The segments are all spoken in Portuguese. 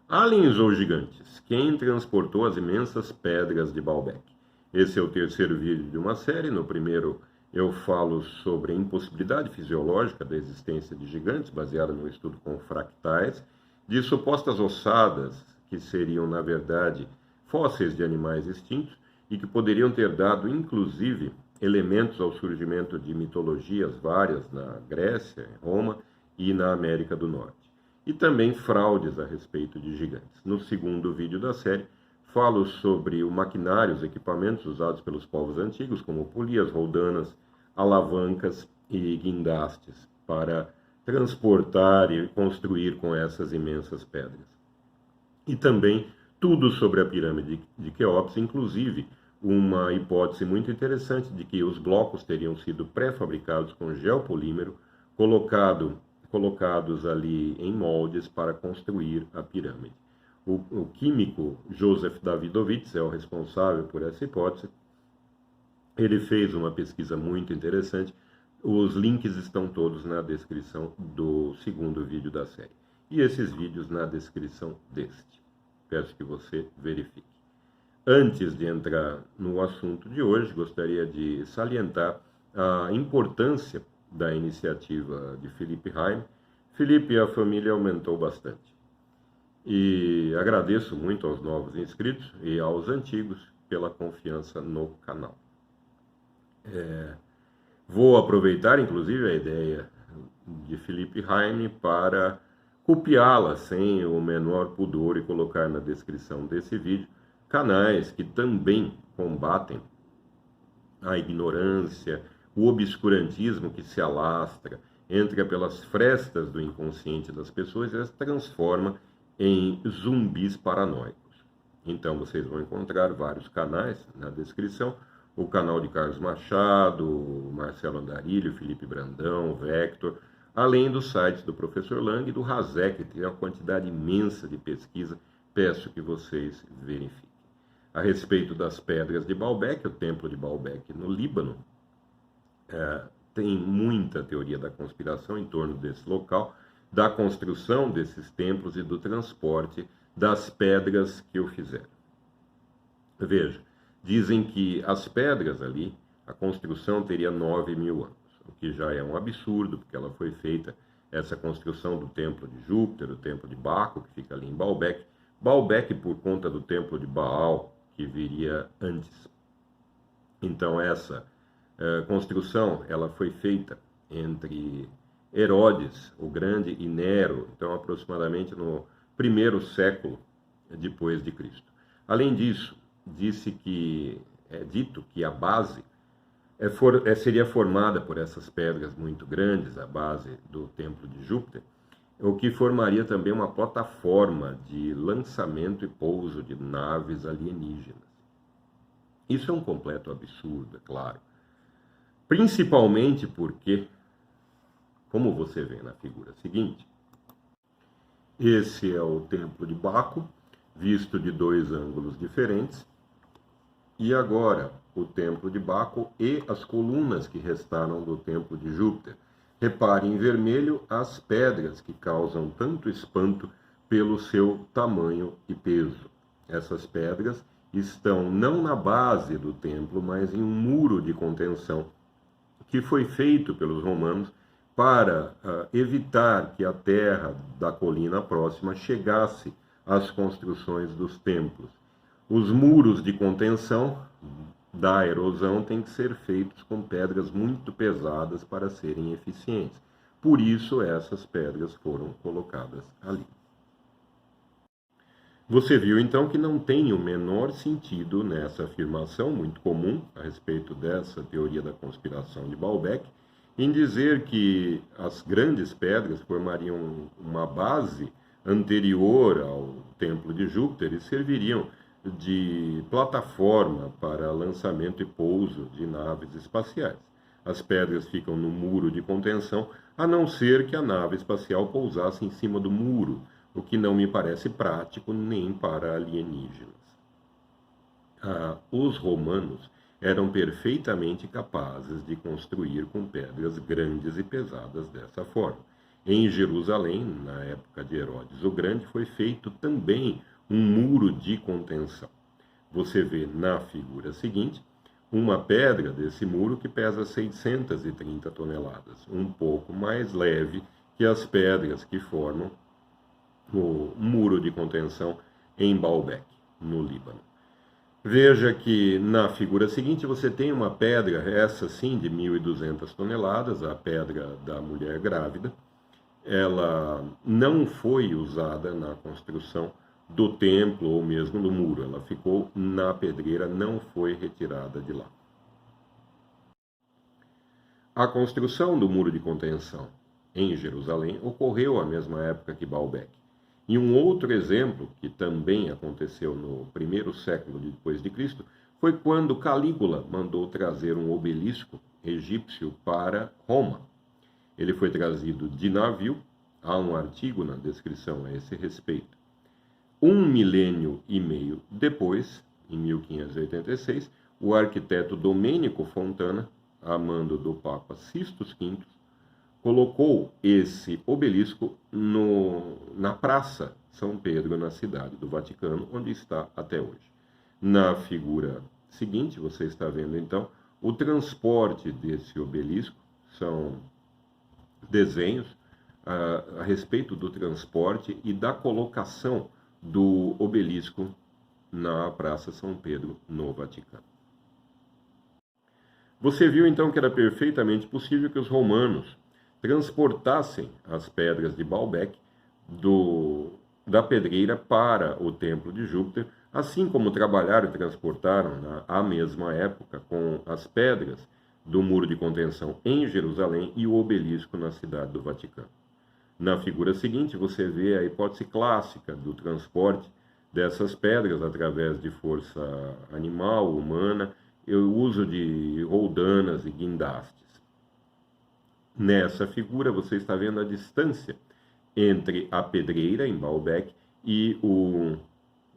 Aliens ou gigantes? Quem transportou as imensas pedras de Baalbek? Esse é o terceiro vídeo de uma série. No primeiro eu falo sobre a impossibilidade fisiológica da existência de gigantes, baseada no estudo com fractais, de supostas ossadas que seriam, na verdade, fósseis de animais extintos e que poderiam ter dado, inclusive, elementos ao surgimento de mitologias várias na Grécia, Roma e na América do Norte. E também fraudes a respeito de gigantes. No segundo vídeo da série, falo sobre o maquinário, os equipamentos usados pelos povos antigos, como polias, roldanas, alavancas e guindastes, para transportar e construir com essas imensas pedras. E também tudo sobre a pirâmide de Quéops, inclusive uma hipótese muito interessante de que os blocos teriam sido pré-fabricados com geopolímero, colocados ali em moldes para construir a pirâmide. O químico Joseph Davidovich é o responsável por essa hipótese. Ele fez uma pesquisa muito interessante. Os links estão todos na descrição do segundo vídeo da série. E esses vídeos na descrição deste. Peço que você verifique. Antes de entrar no assunto de hoje, gostaria de salientar a importância da iniciativa de Felipe Haim. Felipe e a família aumentou bastante. E agradeço muito aos novos inscritos e aos antigos pela confiança no canal. Vou aproveitar, inclusive, a ideia de Felipe Haim para copiá-la sem o menor pudor e colocar na descrição desse vídeo canais que também combatem a ignorância, o obscurantismo que se alastra, entra pelas frestas do inconsciente das pessoas e as transforma em zumbis paranoicos. Então vocês vão encontrar vários canais na descrição, o canal de Carlos Machado, Marcelo Andarilho, Felipe Brandão, Vector, além dos sites do Professor Lang e do Razek, que tem uma quantidade imensa de pesquisa, peço que vocês verifiquem. A respeito das pedras de Baalbek, o templo de Baalbek no Líbano, tem muita teoria da conspiração em torno desse local, da construção desses templos e do transporte das pedras que o fizeram. Veja, dizem que as pedras ali, a construção teria 9.000 anos, o que já é um absurdo, porque ela foi feita, essa construção do templo de Júpiter, o templo de Baco, que fica ali em Baalbek. Baalbek por conta do templo de Baal, que viria antes. Então essa construção, ela foi feita entre Herodes, o Grande, e Nero, então aproximadamente no primeiro século depois de Cristo. Além disso, é dito que a base seria formada por essas pedras muito grandes, a base do templo de Júpiter, o que formaria também uma plataforma de lançamento e pouso de naves alienígenas. Isso é um completo absurdo, é claro. Principalmente porque, como você vê na figura seguinte, esse é o templo de Baco, visto de dois ângulos diferentes, e agora o templo de Baco e as colunas que restaram do templo de Júpiter. Repare em vermelho as pedras que causam tanto espanto pelo seu tamanho e peso. Essas pedras estão não na base do templo, mas em um muro de contenção que foi feito pelos romanos para evitar que a terra da colina próxima chegasse às construções dos templos. Os muros de contenção da erosão têm que ser feitos com pedras muito pesadas para serem eficientes. Por isso, essas pedras foram colocadas ali. Você viu, então, que não tem o menor sentido nessa afirmação muito comum a respeito dessa teoria da conspiração de Baalbek, em dizer que as grandes pedras formariam uma base anterior ao templo de Júpiter e serviriam de plataforma para lançamento e pouso de naves espaciais. As pedras ficam no muro de contenção, a não ser que a nave espacial pousasse em cima do muro, o que não me parece prático nem para alienígenas. Os romanos eram perfeitamente capazes de construir com pedras grandes e pesadas dessa forma. Em Jerusalém, na época de Herodes o Grande, foi feito também um muro de contenção. Você vê na figura seguinte uma pedra desse muro que pesa 630 toneladas, um pouco mais leve que as pedras que formam o muro de contenção em Baalbek, no Líbano. Veja que na figura seguinte você tem uma pedra, essa sim de 1.200 toneladas, a pedra da mulher grávida. Ela não foi usada na construção do templo ou mesmo do muro, ela ficou na pedreira, não foi retirada de lá. A construção do muro de contenção em Jerusalém ocorreu à mesma época que Baalbek. E um outro exemplo, que também aconteceu no primeiro século depois de Cristo, foi quando Calígula mandou trazer um obelisco egípcio para Roma. Ele foi trazido de navio, há um artigo na descrição a esse respeito. 1,5 milênio depois, em 1586, o arquiteto Domênico Fontana, a mando do Papa Sixtus V, colocou esse obelisco na Praça São Pedro, na cidade do Vaticano, onde está até hoje. Na figura seguinte, você está vendo então o transporte desse obelisco, são desenhos a respeito do transporte e da colocação do obelisco na Praça São Pedro, no Vaticano. Você viu então que era perfeitamente possível que os romanos transportassem as pedras de Baalbek da pedreira para o templo de Júpiter, assim como trabalharam e transportaram à mesma época com as pedras do muro de contenção em Jerusalém e o obelisco na cidade do Vaticano. Na figura seguinte, você vê a hipótese clássica do transporte dessas pedras através de força animal, humana, e o uso de roldanas e guindastes. Nessa figura, você está vendo a distância entre a pedreira, em Baalbek, e o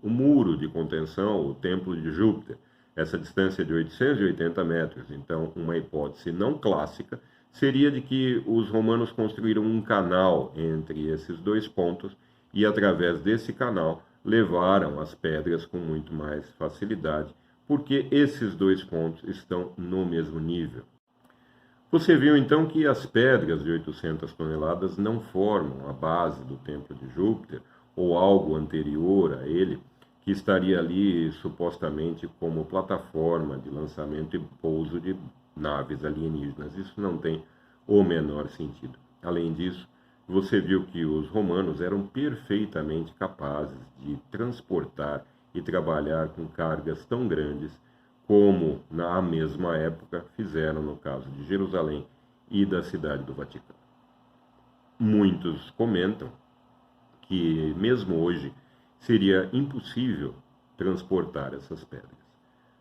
muro de contenção, o templo de Júpiter. Essa distância é de 880 metros. Então, uma hipótese não clássica seria de que os romanos construíram um canal entre esses dois pontos e, através desse canal, levaram as pedras com muito mais facilidade, porque esses dois pontos estão no mesmo nível. Você viu então que as pedras de 800 toneladas não formam a base do templo de Júpiter ou algo anterior a ele, que estaria ali supostamente como plataforma de lançamento e pouso de naves alienígenas. Isso não tem o menor sentido. Além disso, você viu que os romanos eram perfeitamente capazes de transportar e trabalhar com cargas tão grandes como na mesma época fizeram no caso de Jerusalém e da cidade do Vaticano. Muitos comentam que mesmo hoje seria impossível transportar essas pedras.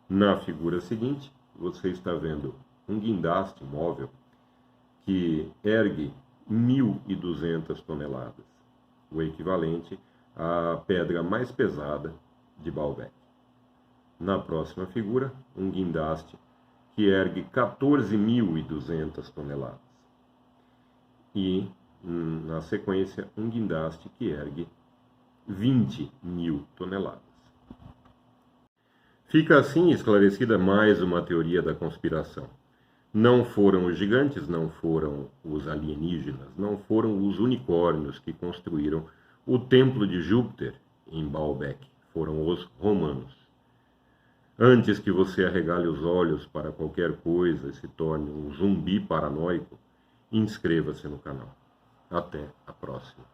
Na figura seguinte, você está vendo um guindaste móvel que ergue 1.200 toneladas, o equivalente à pedra mais pesada de Baalbek. Na próxima figura, um guindaste que ergue 14.200 toneladas. E, na sequência, um guindaste que ergue 20.000 toneladas. Fica assim esclarecida mais uma teoria da conspiração. Não foram os gigantes, não foram os alienígenas, não foram os unicórnios que construíram o templo de Júpiter em Baalbek, foram os romanos. Antes que você arregale os olhos para qualquer coisa e se torne um zumbi paranoico, inscreva-se no canal. Até a próxima.